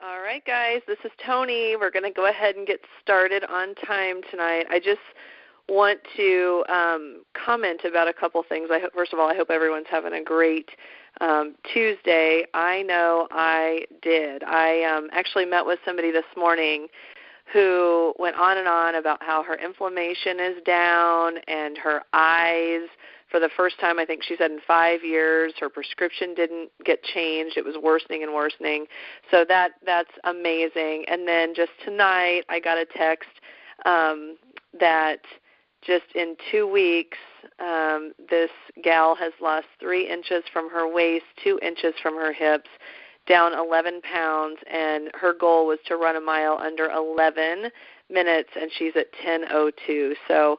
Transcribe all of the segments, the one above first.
All right, guys, this is Tony. We're going to go ahead and get started on time tonight. I just want to comment about a couple things. First of all, I hope everyone's having a great Tuesday. I know I did. I actually met with somebody this morning who went on and on about how her inflammation is down and her eyes, for the first time, I think she said in 5 years, her prescription didn't get changed. It was worsening and worsening. So that's amazing. And then just tonight, I got a text that just in 2 weeks, this gal has lost 3 inches from her waist, 2 inches from her hips, down 11 pounds, and her goal was to run a mile under 11 minutes, and she's at 10:02. So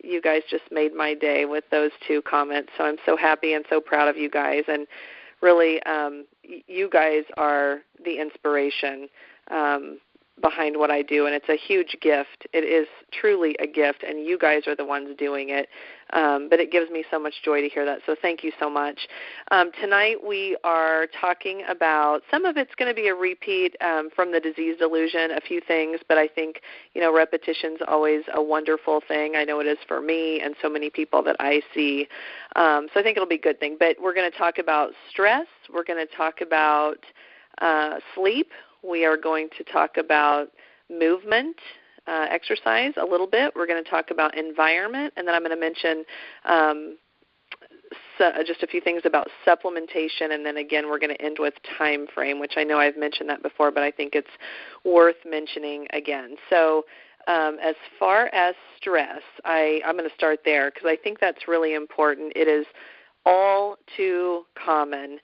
you guys just made my day with those 2 comments. So I'm so happy and so proud of you guys. And really, you guys are the inspiration behind what I do, and it's a huge gift. It is truly a gift, and you guys are the ones doing it. But it gives me so much joy to hear that, so thank you so much. Tonight we are talking about, some of it's going to be a repeat from the disease delusion, a few things, but I think, repetition's always a wonderful thing. I know it is for me and so many people that I see. So I think it'll be a good thing. But we're going to talk about stress. We're going to talk about sleep. We are going to talk about movement, exercise a little bit. We're going to talk about environment, and then I'm going to mention just a few things about supplementation, and then again we're going to end with time frame, which I know I've mentioned that before, but I think it's worth mentioning again. So as far as stress, I'm going to start there because I think that's really important. It is all too common.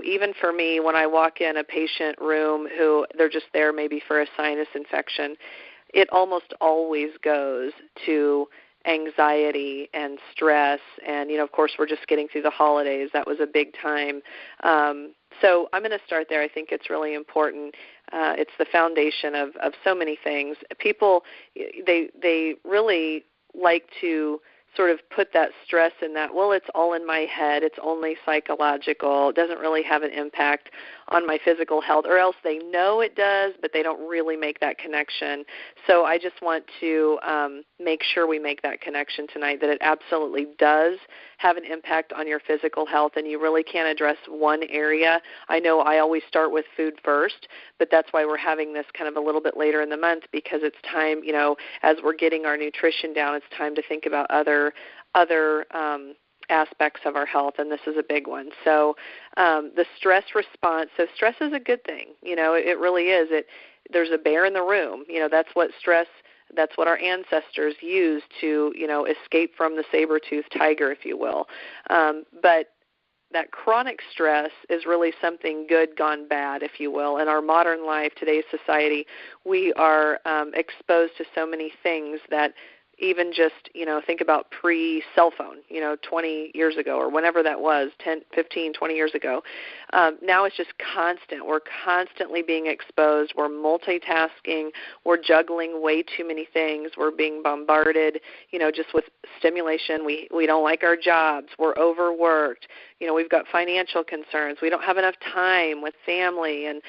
Even for me, when I walk in a patient room who they're just there maybe for a sinus infection, it almost always goes to anxiety and stress. And, of course, we're just getting through the holidays. That was a big time. So I'm going to start there. I think it's really important. It's the foundation of so many things. People, they really like to sort of put that stress in that, well, it's all in my head, it's only psychological, it doesn't really have an impact on my physical health, or else they know it does, but they don't really make that connection. So I just want to make sure we make that connection tonight, that it absolutely does have an impact on your physical health, and you really can't address one area. I know I always start with food first, but that's why we're having this kind of a little bit later in the month, because it's time, as we're getting our nutrition down, it's time to think about other aspects of our health, and this is a big one. So the stress response, so stress is a good thing. It really is. There's a bear in the room. That's what our ancestors used to, escape from the saber-toothed tiger, if you will. But that chronic stress is really something good gone bad, if you will. In our modern life, today's society, we are exposed to so many things that even just, think about pre-cell phone, 20 years ago or whenever that was, 10, 15, 20 years ago. Now it's just constant. We're constantly being exposed. We're multitasking. We're juggling way too many things. We're being bombarded, just with stimulation. We don't like our jobs. We're overworked. We've got financial concerns. We don't have enough time with family, and,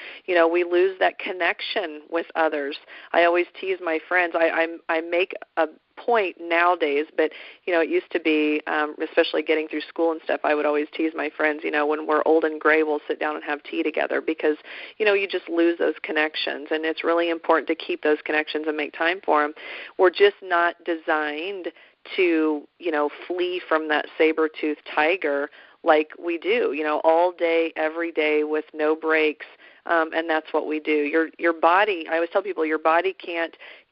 we lose that connection with others. I always tease my friends. I make a point nowadays, but, it used to be, especially getting through school and stuff, I would always tease my friends, when we're old and gray, we'll sit down and have tea together because, you just lose those connections, and it's really important to keep those connections and make time for them. We're just not designed to, flee from that saber-toothed tiger like we do, all day, every day with no breaks, and that's what we do. Your body, I always tell people, your body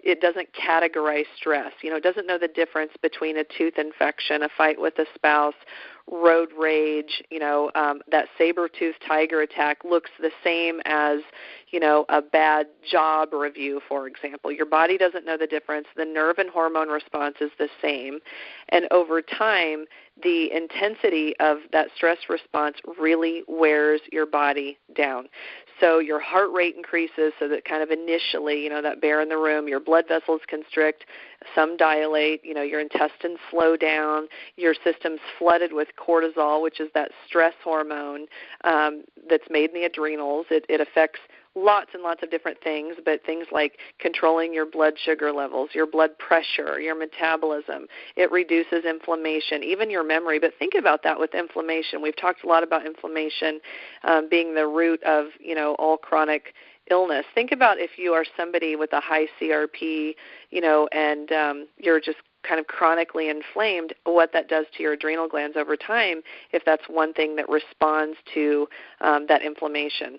it doesn't categorize stress. It doesn't know the difference between a tooth infection, a fight with a spouse, road rage, that saber-toothed tiger attack looks the same as, a bad job review, for example. Your body doesn't know the difference. The nerve and hormone response is the same. And over time, the intensity of that stress response really wears your body down. So your heart rate increases so that kind of initially, that bear in the room, your blood vessels constrict, some dilate, your intestines slow down, your system's flooded with cortisol, which is that stress hormone that's made in the adrenals. It affects lots and lots of different things, but things like controlling your blood sugar levels, your blood pressure, your metabolism. It reduces inflammation, even your memory. But think about that with inflammation. We've talked a lot about inflammation being the root of, all chronic illness. Think about if you are somebody with a high CRP, and you're just kind of chronically inflamed, what that does to your adrenal glands over time, if that's one thing that responds to that inflammation.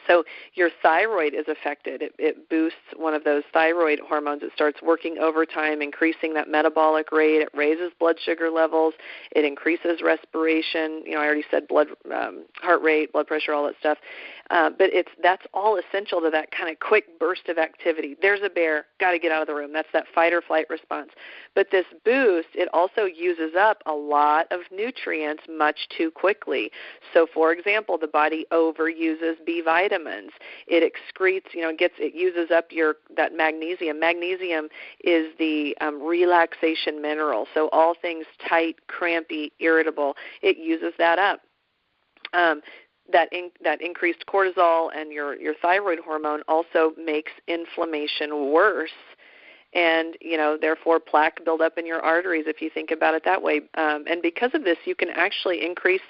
So your thyroid is affected. It boosts one of those thyroid hormones. It starts working overtime, increasing that metabolic rate. It raises blood sugar levels. It increases respiration. I already said heart rate, blood pressure, all that stuff. But that's all essential to that kind of quick burst of activity. There's a bear, got to get out of the room. That's that fight or flight response. But this boost, it also uses up a lot of nutrients much too quickly. So, for example, the body overuses B vitamins. It excretes, it uses up that magnesium. Magnesium is the relaxation mineral. So all things tight, crampy, irritable, it uses that up. That increased cortisol and your thyroid hormone also makes inflammation worse, and therefore plaque buildup in your arteries if you think about it that way. And because of this, you can actually increase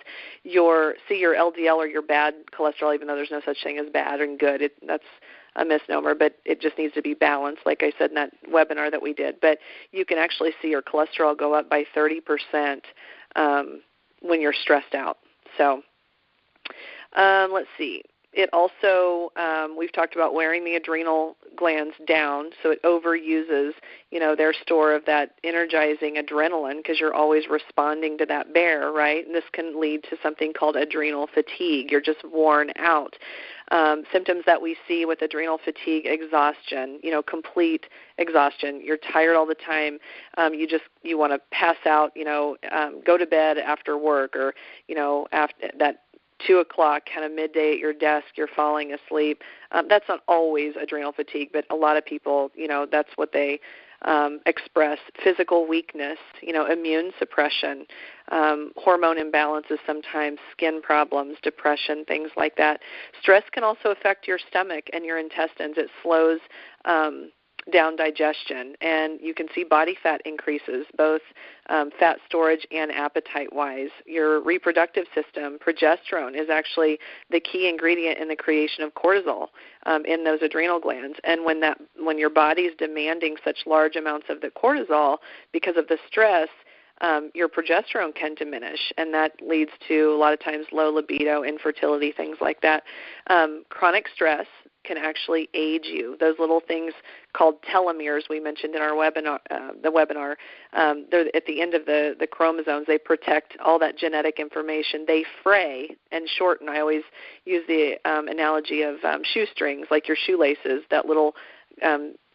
your LDL or your bad cholesterol, even though there's no such thing as bad and good. That's a misnomer, but it just needs to be balanced, like I said in that webinar that we did. But you can actually see your cholesterol go up by 30% when you're stressed out. So. Let's see. It also, we've talked about wearing the adrenal glands down, so it overuses, their store of that energizing adrenaline because you're always responding to that bear, right? And this can lead to something called adrenal fatigue. You're just worn out. Symptoms that we see with adrenal fatigue: exhaustion, complete exhaustion. You're tired all the time. You want to pass out, go to bed after work, or, after that 2 o'clock, kind of midday at your desk, you're falling asleep. That's not always adrenal fatigue, but a lot of people, that's what they express. Physical weakness, immune suppression, hormone imbalances sometimes, skin problems, depression, things like that. Stress can also affect your stomach and your intestines. It slows down digestion, and you can see body fat increases, both fat storage and appetite-wise. Your reproductive system, progesterone, is actually the key ingredient in the creation of cortisol in those adrenal glands. And when your body is demanding such large amounts of the cortisol because of the stress, your progesterone can diminish, and that leads to a lot of times low libido, infertility, things like that. Chronic stress can actually age you. Those little things called telomeres we mentioned in our webinar, they're at the end of the chromosomes. They protect all that genetic information. They fray and shorten. I always use the analogy of shoestrings, like your shoelaces, that little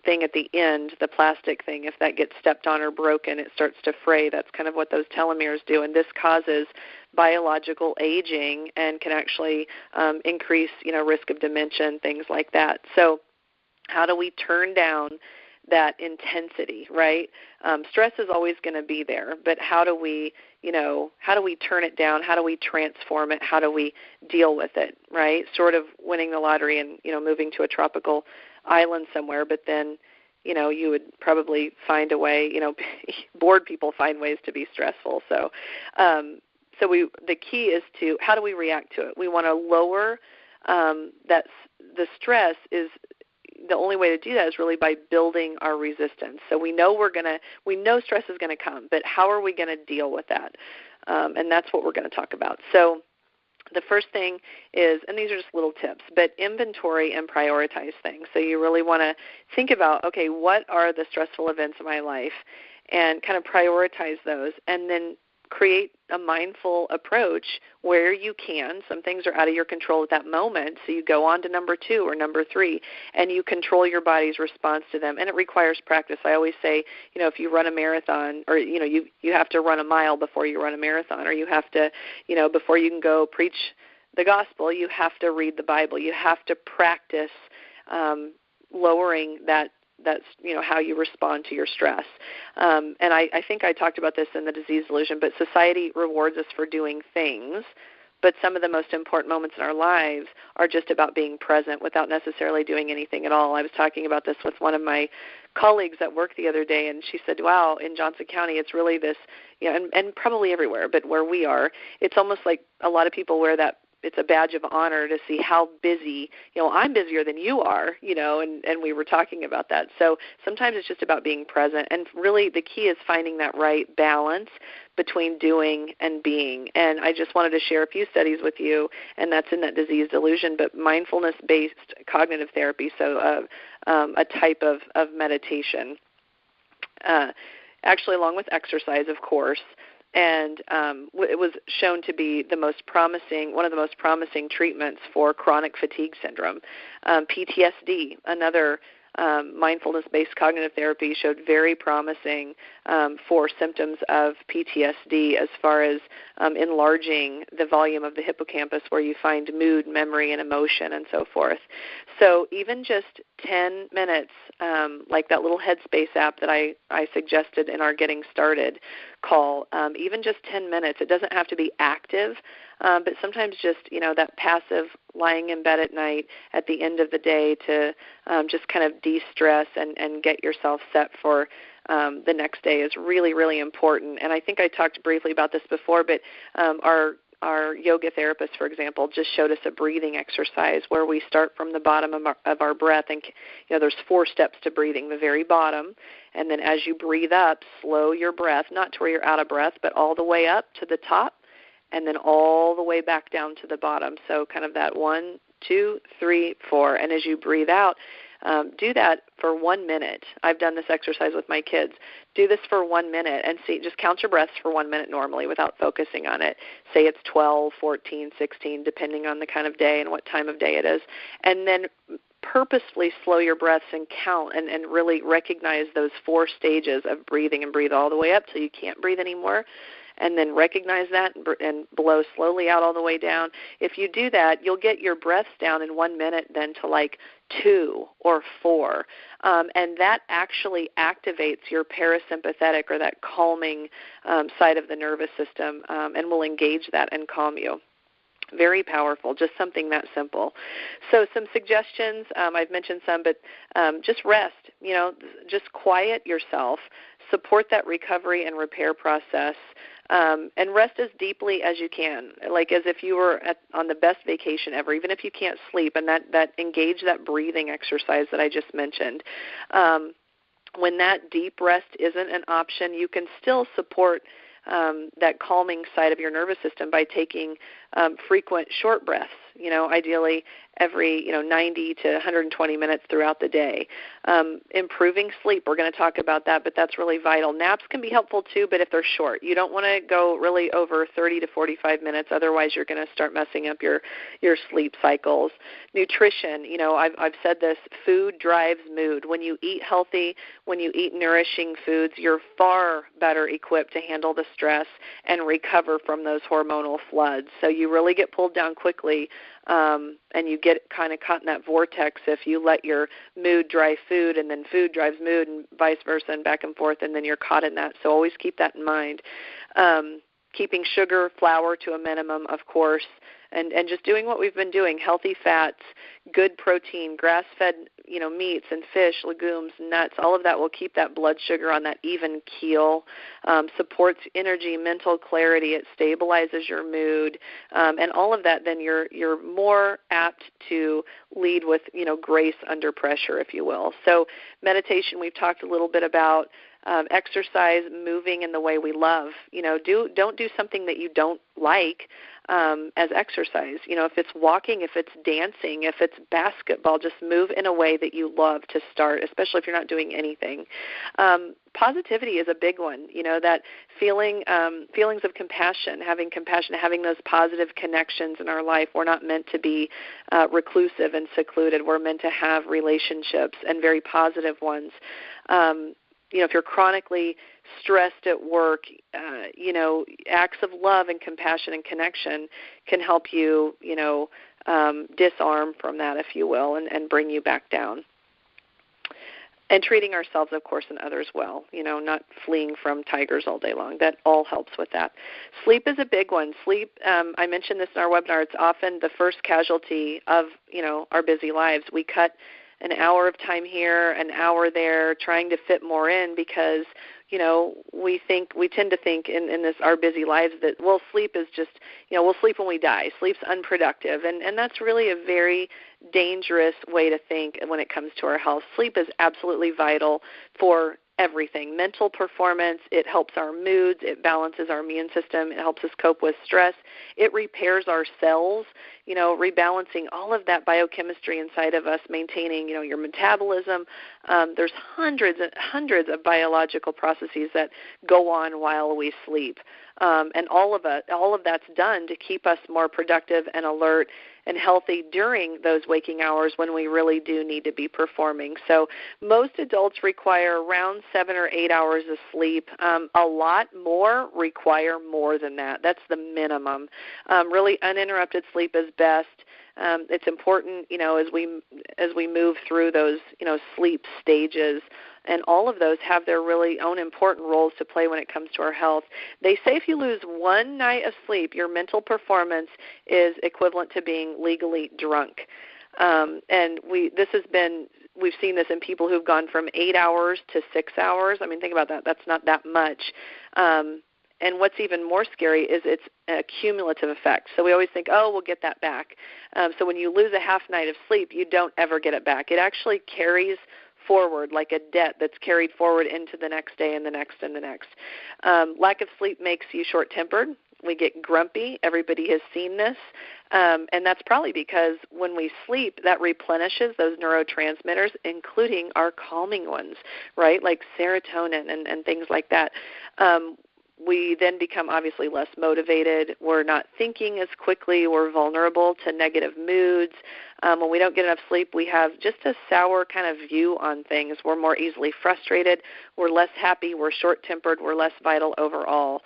thing at the end, the plastic thing. If that gets stepped on or broken, it starts to fray. That's kind of what those telomeres do, and this causes biological aging and can actually increase, risk of dementia and things like that. So how do we turn down that intensity, right? Stress is always going to be there, but how do we turn it down? How do we transform it? How do we deal with it, right? Sort of winning the lottery and, moving to a tropical island somewhere, but then, you would probably find a way, bored people find ways to be stressful. So, the key is to, how do we react to it? We want to lower the stress. Is the only way to do that is really by building our resistance. So we know stress is going to come, but how are we going to deal with that? And that's what we're going to talk about. So the first thing is, and these are just little tips, but inventory and prioritize things. So you really want to think about, okay, what are the stressful events in my life, and kind of prioritize those, and then create a mindful approach where you can. Some things are out of your control at that moment, so you go on to number 2 or number 3, and you control your body's response to them. And it requires practice. I always say, if you run a marathon, or you have to run a mile before you run a marathon, or you have to, before you can go preach the gospel, you have to read the Bible. You have to practice lowering that's how you respond to your stress. And I think I talked about this in the Disease Delusion, but society rewards us for doing things, but some of the most important moments in our lives are just about being present without necessarily doing anything at all. I was talking about this with one of my colleagues at work the other day, and she said, wow, in Johnson County it's really this, and probably everywhere, but where we are, it's almost like a lot of people wear that. It's a badge of honor to see how busy, I'm busier than you are, and we were talking about that. So sometimes it's just about being present, and really the key is finding that right balance between doing and being. And I just wanted to share a few studies with you, and that's in that Disease Delusion, but mindfulness-based cognitive therapy, so a type of meditation, actually along with exercise, of course. And it was shown to be one of the most promising treatments for chronic fatigue syndrome. PTSD, another mindfulness-based cognitive therapy, showed very promising for symptoms of PTSD as far as enlarging the volume of the hippocampus where you find mood, memory, and emotion and so forth. So even just 10 minutes, like that little Headspace app that I suggested in our Getting Started call, even just 10 minutes, it doesn't have to be active, but sometimes just, that passive lying in bed at night at the end of the day to just kind of de-stress and get yourself set for the next day is really, really important. And I think I talked briefly about this before, but our yoga therapist, for example, just showed us a breathing exercise where we start from the bottom of our breath. And, there's 4 steps to breathing, the very bottom. And then as you breathe up, slow your breath, not to where you're out of breath, but all the way up to the top and then all the way back down to the bottom. So kind of that 1, 2, 3, 4. And as you breathe out, do that for 1 minute. I've done this exercise with my kids. Do this for 1 minute and see. Just count your breaths for 1 minute normally without focusing on it. Say it's 12, 14, 16, depending on the kind of day and what time of day it is. And then purposefully slow your breaths and count and really recognize those 4 stages of breathing, and breathe all the way up till you can't breathe anymore. And then recognize that and blow slowly out all the way down. If you do that, you'll get your breaths down in 1 minute then to like 2 or 4. And that actually activates your parasympathetic, or that calming side of the nervous system, and will engage that and calm you. Very powerful, just something that simple. So some suggestions, I've mentioned some, but just rest, just quiet yourself, support that recovery and repair process, and rest as deeply as you can, like as if you were on the best vacation ever, even if you can't sleep, and that engage that breathing exercise that I just mentioned. When that deep rest isn't an option, you can still support that calming side of your nervous system by taking frequent short breaths, ideally every 90 to 120 minutes throughout the day. Improving sleep, we're going to talk about that, but that's really vital. Naps can be helpful too, but if they're short, you don't want to go really over 30 to 45 minutes, otherwise you're going to start messing up your sleep cycles. Nutrition, I've said this, food drives mood. When you eat healthy, when you eat nourishing foods, you're far better equipped to handle the stress and recover from those hormonal floods. So you really get pulled down quickly, and you get kind of caught in that vortex if you let your mood drive food, and then food drives mood, and vice versa, and back and forth, and then you're caught in that. So always keep that in mind. Keeping sugar, flour to a minimum, of course, and just doing what we've been doing, healthy fats, good protein, grass-fed, meats and fish, legumes, nuts, all of that will keep that blood sugar on that even keel, supports energy, mental clarity, it stabilizes your mood, and all of that, then you're more apt to lead with, grace under pressure, if you will. So meditation, we've talked a little bit about. exercise, moving in the way we love. Don't do something that you don't like as exercise. If it's walking, if it's dancing, if it's basketball, just move in a way that you love to start, especially if you're not doing anything. Positivity is a big one. That feelings of compassion, having those positive connections in our life. We're not meant to be reclusive and secluded. We're meant to have relationships, and very positive ones. If you're chronically stressed at work, acts of love and compassion and connection can help you, disarm from that, if you will, and bring you back down. And treating ourselves, of course, and others well, not fleeing from tigers all day long. That all helps with that. Sleep is a big one. Sleep, I mentioned this in our webinar, it's often the first casualty of, our busy lives. We cut an hour of time here, an hour there, trying to fit more in because, we tend to think in this our busy lives that, sleep is just, we'll sleep when we die. Sleep's unproductive. And that's really a very dangerous way to think when it comes to our health. Sleep is absolutely vital for everything. Mental performance, it helps our moods, it balances our immune system, it helps us cope with stress, it repairs our cells, rebalancing all of that biochemistry inside of us, maintaining, your metabolism. There's hundreds of biological processes that go on while we sleep. And all of that's done to keep us more productive and alert and healthy during those waking hours when we really do need to be performing. So most adults require around 7 or 8 hours of sleep. A lot more require more than that. That's the minimum. Really uninterrupted sleep is best. It's important, as we move through those, sleep stages. And all of those have their really own important roles to play when it comes to our health. They say if you lose one night of sleep, your mental performance is equivalent to being legally drunk. And we've seen this in people who've gone from 8 hours to 6 hours. I mean, think about that. That's not that much. And what's even more scary is it's a cumulative effect. So we always think, we'll get that back. So when you lose a half night of sleep, you don't ever get it back. It actually carries forward like a debt that's carried forward into the next day and the next and the next. Lack of sleep makes you short-tempered. We get grumpy. Everybody has seen this. And that's probably because when we sleep, that replenishes those neurotransmitters, including our calming ones, right, like serotonin and things like that. We then become obviously less motivated. We're not thinking as quickly. We're vulnerable to negative moods. When we don't get enough sleep, we have just a sour kind of view on things. We're more easily frustrated. We're less happy. We're short-tempered. We're less vital overall.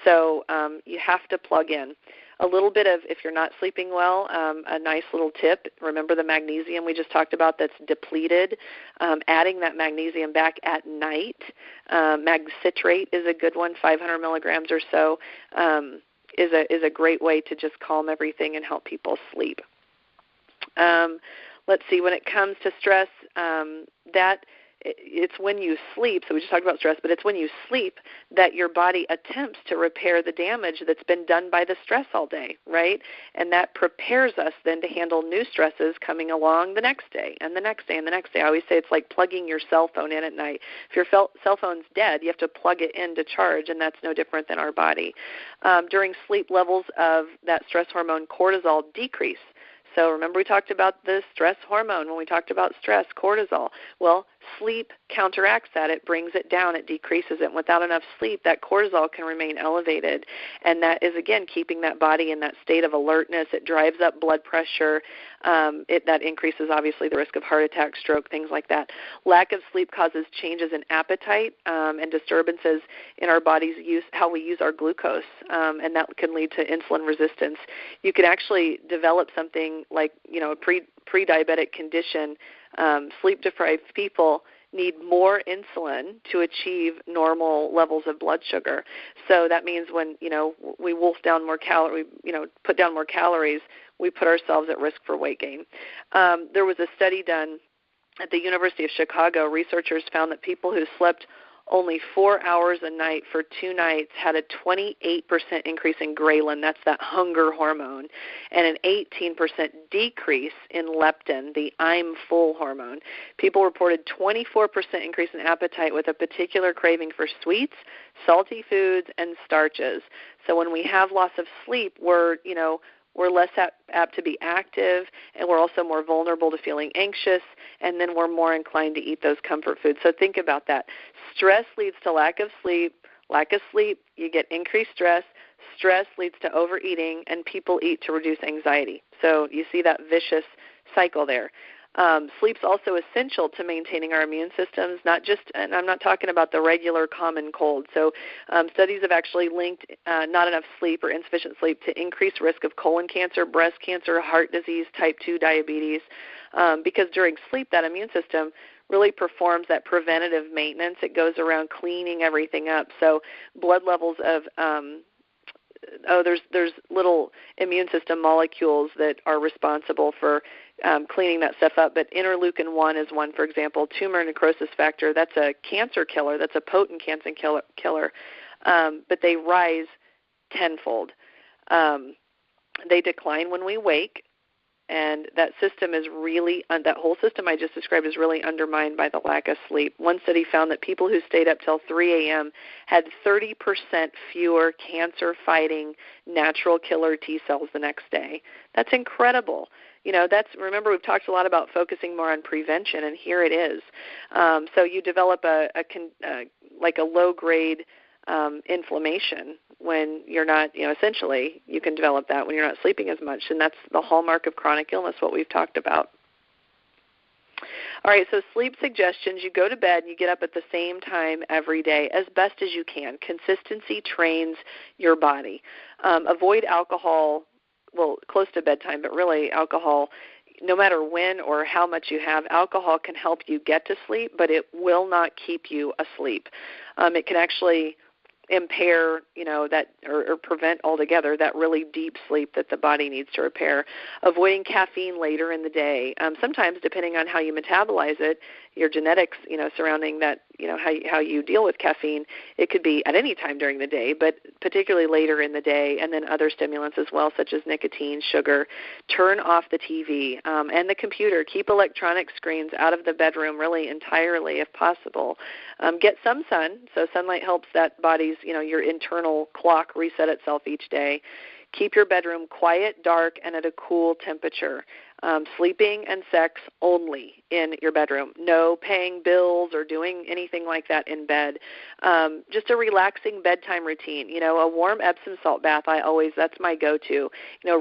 So you have to plug in. A little bit of, if you're not sleeping well, a nice little tip, remember the magnesium we just talked about that's depleted. Adding that magnesium back at night. Mag citrate is a good one, 500 milligrams or so, is a great way to just calm everything and help people sleep. Let's see, when it comes to stress, it's when you sleep, so we just talked about stress, but it's when you sleep that your body attempts to repair the damage that's been done by the stress all day, right? And that prepares us then to handle new stresses coming along the next day and the next day and the next day. I always say it's like plugging your cell phone in at night. If your cell phone's dead, you have to plug it in to charge, and that's no different than our body. During sleep, levels of that stress hormone cortisol decrease. So remember we talked about the stress hormone when we talked about stress, cortisol. Well, sleep counteracts that. It brings it down. It decreases it. And without enough sleep, that cortisol can remain elevated. And that is, again, keeping that body in that state of alertness. It drives up blood pressure. That increases, obviously, the risk of heart attack, stroke, things like that. Lack of sleep causes changes in appetite and disturbances in our body's how we use our glucose, and that can lead to insulin resistance. You can actually develop something like, a pre-diabetic condition. Sleep-deprived people need more insulin to achieve normal levels of blood sugar. So that means when, we wolf down more calories, put down more calories, we put ourselves at risk for weight gain. There was a study done at the University of Chicago. Researchers found that people who slept only 4 hours a night for 2 nights had a 28% increase in ghrelin, that's that hunger hormone, and an 18% decrease in leptin, the I'm full hormone. People reported 24% increase in appetite with a particular craving for sweets, salty foods, and starches. So when we have loss of sleep, we're less apt to be active, and we're also more vulnerable to feeling anxious, and then we're more inclined to eat those comfort foods. So think about that. Stress leads to lack of sleep. Lack of sleep, you get increased stress. Stress leads to overeating, and people eat to reduce anxiety. So you see that vicious cycle there. Sleep's also essential to maintaining our immune systems, and I'm not talking about the regular common cold. So studies have actually linked not enough sleep or insufficient sleep to increased risk of colon cancer, breast cancer, heart disease, type 2 diabetes, because during sleep that immune system really performs that preventative maintenance. It goes around cleaning everything up. So blood levels of there's little immune system molecules that are responsible for cleaning that stuff up, but interleukin-1 is one, for example. Tumor necrosis factor, that's a cancer killer, that's a potent cancer killer, but they rise tenfold. They decline when we wake, and that system is really, that whole system I just described is really undermined by the lack of sleep. One study found that people who stayed up till 3 a.m. had 30% fewer cancer-fighting natural killer T cells the next day. That's incredible. Remember, we've talked a lot about focusing more on prevention, and here it is. So you develop a low-grade inflammation when you're not, essentially you can develop that when you're not sleeping as much, and that's the hallmark of chronic illness, what we've talked about. All right, so sleep suggestions, you go to bed, you get up at the same time every day as best as you can. Consistency trains your body. Avoid alcohol, close to bedtime, but really alcohol, no matter when or how much you have, alcohol can help you get to sleep, but it will not keep you asleep. It can actually impair, that or prevent altogether that really deep sleep that the body needs to repair. Avoiding caffeine later in the day. Sometimes, depending on how you metabolize it, your genetics, surrounding that, how you deal with caffeine, it could be at any time during the day, but particularly later in the day, and then other stimulants as well, such as nicotine, sugar. Turn off the TV and the computer. Keep electronic screens out of the bedroom really entirely if possible. Get some sun, so sunlight helps that body's, your internal clock reset itself each day. Keep your bedroom quiet, dark, and at a cool temperature. Sleeping and sex only in your bedroom. No paying bills or doing anything like that in bed. Just a relaxing bedtime routine. A warm Epsom salt bath, that's my go-to.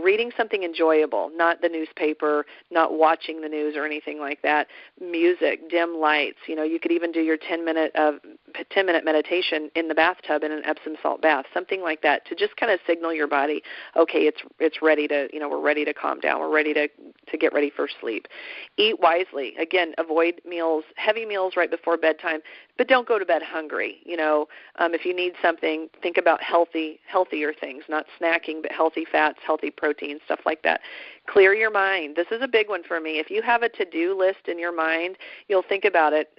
Reading something enjoyable, not the newspaper, not watching the news or anything like that. Music, dim lights. You could even do your 10-minute meditation in the bathtub in an Epsom salt bath, something like that, to just kind of signal your body, okay, it's ready to, we're ready to calm down. We're ready to get ready for sleep. Eat wisely. Again, avoid heavy meals right before bedtime, but don't go to bed hungry. If you need something, think about healthier things, not snacking, but healthy fats, healthy proteins, stuff like that. Clear your mind. This is a big one for me. If you have a to-do list in your mind, you'll think about it,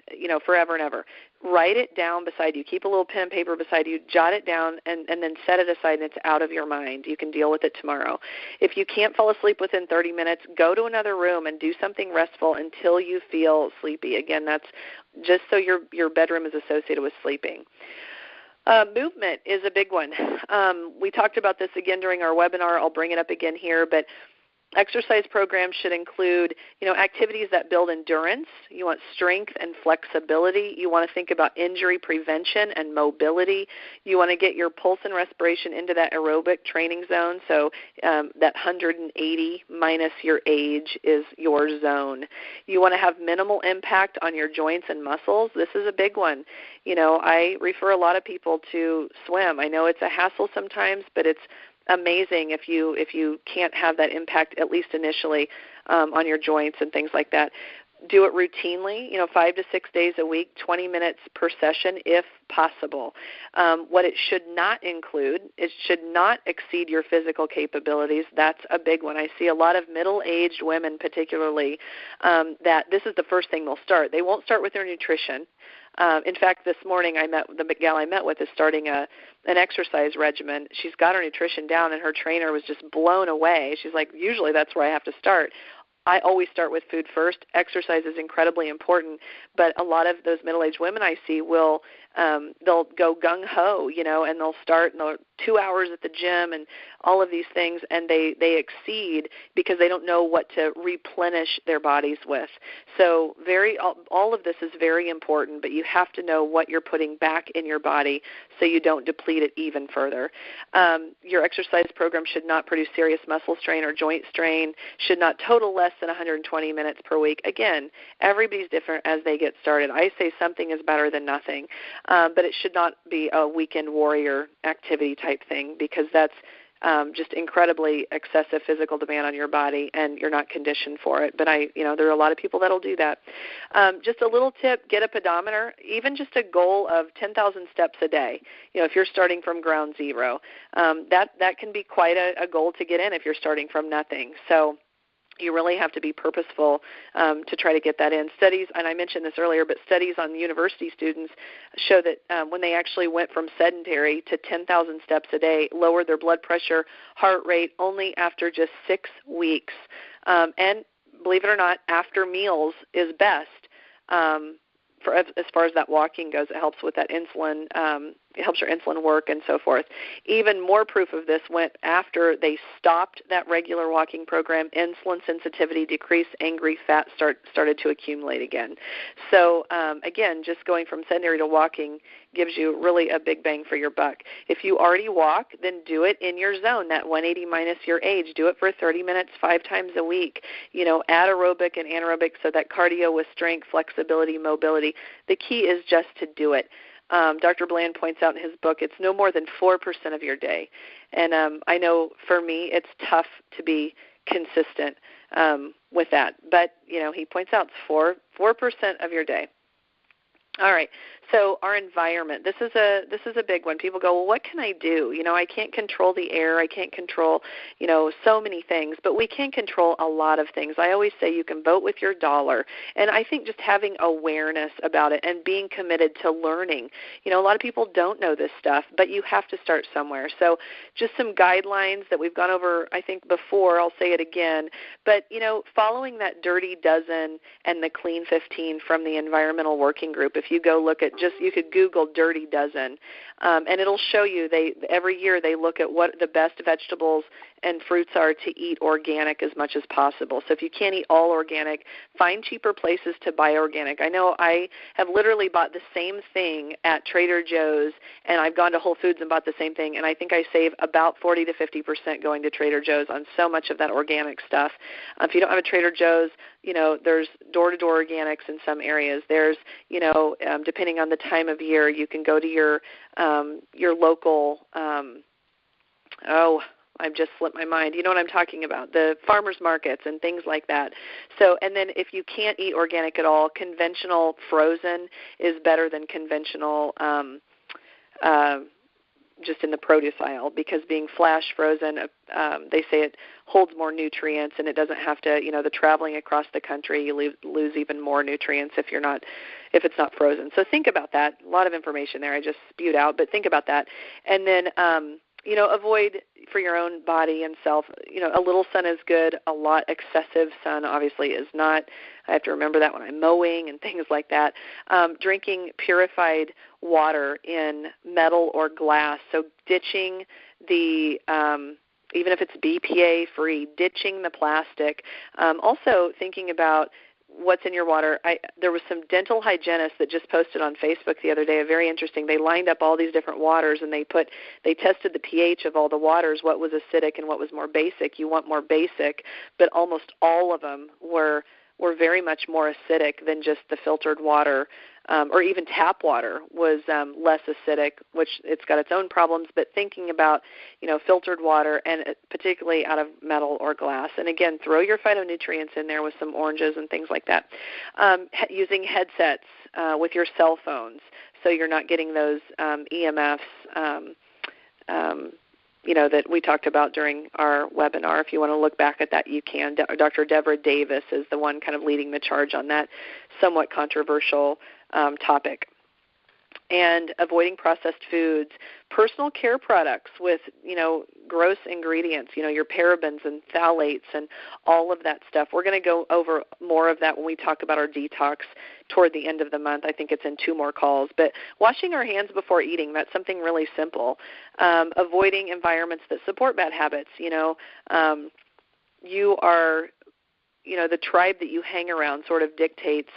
forever and ever. Write it down beside you. Keep a little pen and paper beside you. Jot it down and then set it aside, and it's out of your mind. You can deal with it tomorrow. If you can't fall asleep within 30 minutes, go to another room and do something restful until you feel sleepy. Again, that's just so your bedroom is associated with sleeping. Movement is a big one. We talked about this again during our webinar. I'll bring it up again here, but exercise programs should include, activities that build endurance. You want strength and flexibility. You want to think about injury prevention and mobility. You want to get your pulse and respiration into that aerobic training zone. So that 180 minus your age is your zone. You want to have minimal impact on your joints and muscles. This is a big one. I refer a lot of people to swim. I know it's a hassle sometimes, but it's amazing if you can't have that impact, at least initially, on your joints and things like that. Do it routinely, 5 to 6 days a week, 20 minutes per session if possible. What it should not include, it should not exceed your physical capabilities. That's a big one. I see a lot of middle-aged women particularly that this is the first thing they'll start. They won't start with their nutrition. In fact, this morning the gal I met with is starting an exercise regimen. She's got her nutrition down, and her trainer was just blown away. She's like, usually that's where I have to start. I always start with food first. Exercise is incredibly important, but a lot of those middle-aged women I see will they'll go gung-ho, and they'll start and they'll 2 hours at the gym and all of these things, and they exceed because they don't know what to replenish their bodies with. So all of this is very important, but you have to know what you're putting back in your body so you don't deplete it even further. Your exercise program should not produce serious muscle strain or joint strain, should not total less than 120 minutes per week. Again, everybody's different as they get started. I say something is better than nothing, but it should not be a weekend warrior activity type thing, because that's just incredibly excessive physical demand on your body, and you're not conditioned for it. But there are a lot of people that'll do that. Just a little tip: get a pedometer. Even just a goal of 10,000 steps a day. If you're starting from ground zero, that can be quite a goal to get in if you're starting from nothing. So you really have to be purposeful to try to get that in. Studies, and I mentioned this earlier, but studies on university students show that when they actually went from sedentary to 10,000 steps a day, lowered their blood pressure, heart rate only after just 6 weeks. And believe it or not, after meals is best. As far as that walking goes, it helps with that insulin. It helps your insulin work and so forth. Even more proof of this went after they stopped that regular walking program. Insulin sensitivity decreased, angry fat started to accumulate again. So again, just going from sedentary to walking gives you really a big bang for your buck. If you already walk, then do it in your zone, that 180 minus your age. Do it for 30 minutes 5 times a week. Add aerobic and anaerobic, so that cardio with strength, flexibility, mobility. The key is just to do it. Dr. Bland points out in his book it's no more than 4% of your day. And I know for me it's tough to be consistent with that. But, he points out it's 4% of your day. All right. So our environment, this is a big one. People go, well, what can I do? I can't control the air. I can't control, so many things, but we can control a lot of things. I always say you can vote with your dollar. And I think just having awareness about it and being committed to learning. A lot of people don't know this stuff, but you have to start somewhere. So just some guidelines that we've gone over, I think, before. I'll say it again. But, following that Dirty Dozen and the Clean 15 from the Environmental Working Group, if you go look at you could Google Dirty Dozen, and it'll show you every year they look at what the best vegetables and fruits are to eat organic as much as possible. So if you can't eat all organic, find cheaper places to buy organic. I know I have literally bought the same thing at Trader Joe's, and I've gone to Whole Foods and bought the same thing, and I think I save about 40 to 50% going to Trader Joe's on so much of that organic stuff. If you don't have a Trader Joe's, there's door-to-door organics in some areas. There's, depending on the time of year, you can go to your local, I've just slipped my mind. You know what I'm talking about, the farmers markets and things like that. So, and then if you can't eat organic at all, conventional frozen is better than conventional just in the produce aisle, because being flash frozen, they say it holds more nutrients, and it doesn't have to, the traveling across the country, you lose even more nutrients if it's not frozen. So think about that. A lot of information there I just spewed out, but think about that. And then, avoid for your own body and self, a little sun is good. A lot excessive sun obviously is not. I have to remember that when I'm mowing and things like that. Drinking purified water in metal or glass. So ditching the, even if it's BPA free, ditching the plastic. Also thinking about what's in your water. There was some dental hygienists that just posted on Facebook the other day, very interesting. They lined up all these different waters, and they tested the pH of all the waters, what was acidic and what was more basic. You want more basic, but almost all of them were very much more acidic than just the filtered water, or even tap water was less acidic, which it's got its own problems. But thinking about, filtered water, and particularly out of metal or glass. And again, throw your phytonutrients in there with some oranges and things like that. Using headsets with your cell phones, so you're not getting those EMFs. That we talked about during our webinar. If you want to look back at that, you can. Dr. Deborah Davis is the one kind of leading the charge on that somewhat controversial topic. and avoiding processed foods, personal care products with, gross ingredients, your parabens and phthalates and all of that stuff. We're going to go over more of that when we talk about our detox toward the end of the month. I think it's in 2 more calls. But washing our hands before eating, that's something really simple. Avoiding environments that support bad habits. You are, the tribe that you hang around sort of dictates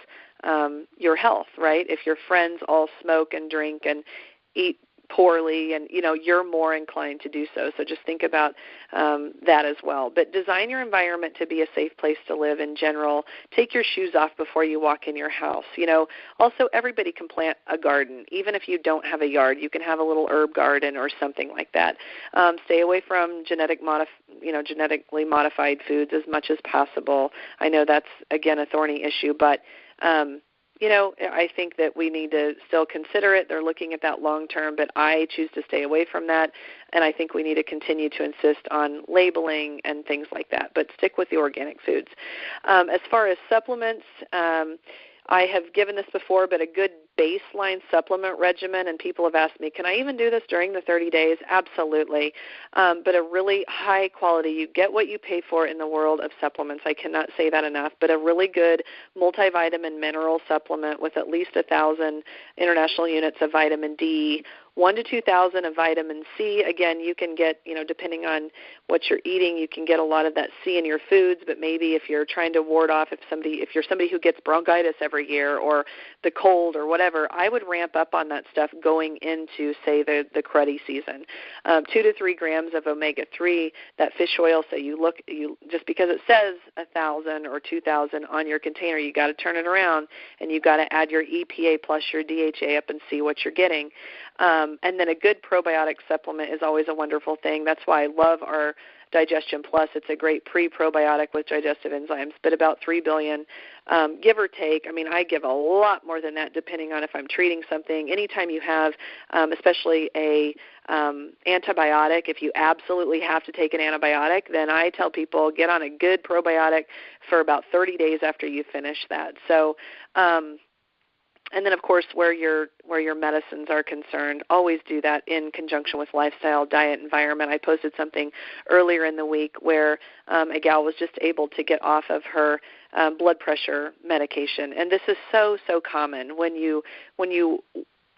your health, right? If your friends all smoke and drink and eat poorly, and you're more inclined to do so. So just think about that as well. But design your environment to be a safe place to live in general. Take your shoes off before you walk in your house. Also everybody can plant a garden. Even if you don't have a yard, you can have a little herb garden or something like that. Stay away from genetically modified foods as much as possible. I know that's, again, a thorny issue, but I think that we need to still consider it. They're looking at that long term, but I choose to stay away from that, and I think we need to continue to insist on labeling and things like that, but stick with the organic foods. As far as supplements, I have given this before, but a good baseline supplement regimen, and people have asked me, can I even do this during the 30 days? Absolutely. But a really high quality, you get what you pay for in the world of supplements. I cannot say that enough, but a really good multivitamin mineral supplement with at least 1,000 international units of vitamin D, 1,000 to 2,000 of vitamin C. Again, you can get, depending on what you're eating, you can get a lot of that C in your foods, but maybe if you're trying to ward off, if you're somebody who gets bronchitis every year or the cold or whatever, I would ramp up on that stuff going into, say, the cruddy season. 2 to 3 grams of omega-3, that fish oil, so just because it says 1,000 or 2,000 on your container, you got to turn it around and you got to add your EPA plus your DHA up and see what you're getting. And then a good probiotic supplement is always a wonderful thing. That's why I love our Digestion Plus. It's a great pre-probiotic with digestive enzymes, but about 3 billion, give or take. I mean, I give a lot more than that depending on if I'm treating something. Anytime you have, especially a antibiotic, if you absolutely have to take an antibiotic, then I tell people get on a good probiotic for about 30 days after you finish that. So, and then, of course, where your medicines are concerned, always do that in conjunction with lifestyle, diet, environment. I posted something earlier in the week where a gal was just able to get off of her blood pressure medication, and this is so common when you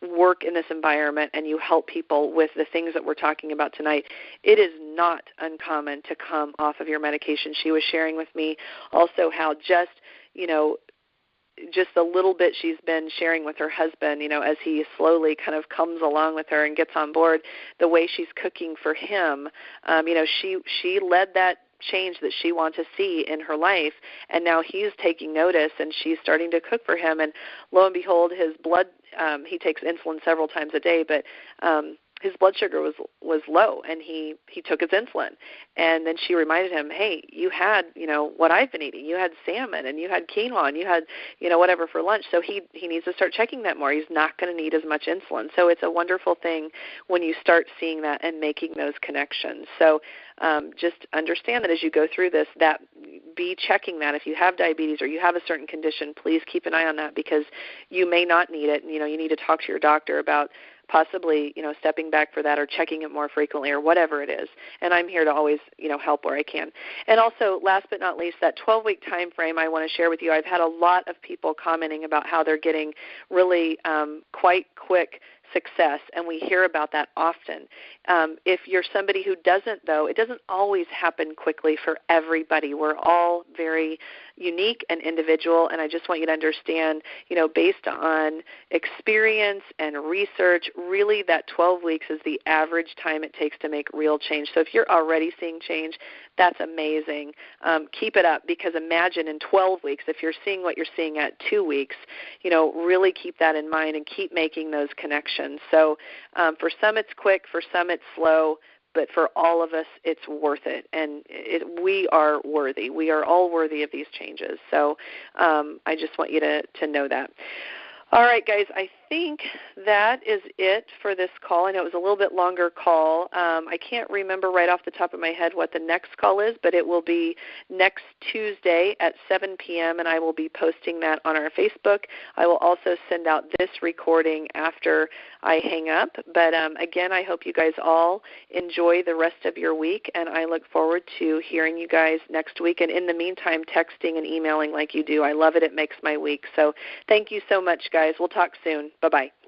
work in this environment and you help people with the things that we're talking about tonight. It is not uncommon to come off of your medication. She was sharing with me also how just a little bit she's been sharing with her husband, as he slowly kind of comes along with her and gets on board, the way she's cooking for him. She led that change that she wanted to see in her life, and now he's taking notice, and she's starting to cook for him. And lo and behold, his blood, he takes insulin several times a day, but his blood sugar was low, and he took his insulin. And then she reminded him, hey, you had, what I've been eating. You had salmon, and you had quinoa, and you had, whatever for lunch. So he needs to start checking that more. He's not going to need as much insulin. So it's a wonderful thing when you start seeing that and making those connections. So just understand that as you go through this, that be checking that. If you have diabetes or you have a certain condition, please keep an eye on that, because you may not need it. You need to talk to your doctor about possibly, stepping back for that or checking it more frequently or whatever it is. And I'm here to always, help where I can. And also, last but not least, that 12-week time frame I want to share with you. I've had a lot of people commenting about how they're getting really quite quick success, and we hear about that often. If you're somebody who doesn't, though, it doesn't always happen quickly for everybody. We're all very unique and individual, and I just want you to understand, based on experience and research, really that 12 weeks is the average time it takes to make real change. So if you're already seeing change, that's amazing. Keep it up, because imagine in 12 weeks, if you're seeing what you're seeing at 2 weeks, really keep that in mind and keep making those connections. So for some it's quick, for some it's slow, but for all of us it's worth it, and we are worthy. We are all worthy of these changes. So I just want you to know that. All right, guys, I think that is it for this call. I know it was a little bit longer call. I can't remember right off the top of my head what the next call is, but it will be next Tuesday at 7 p.m., and I will be posting that on our Facebook. I will also send out this recording after I hang up. But again, I hope you guys all enjoy the rest of your week, and I look forward to hearing you guys next week. And in the meantime, texting and emailing like you do. I love it. It makes my week. So thank you so much, guys. We'll talk soon. Bye-bye.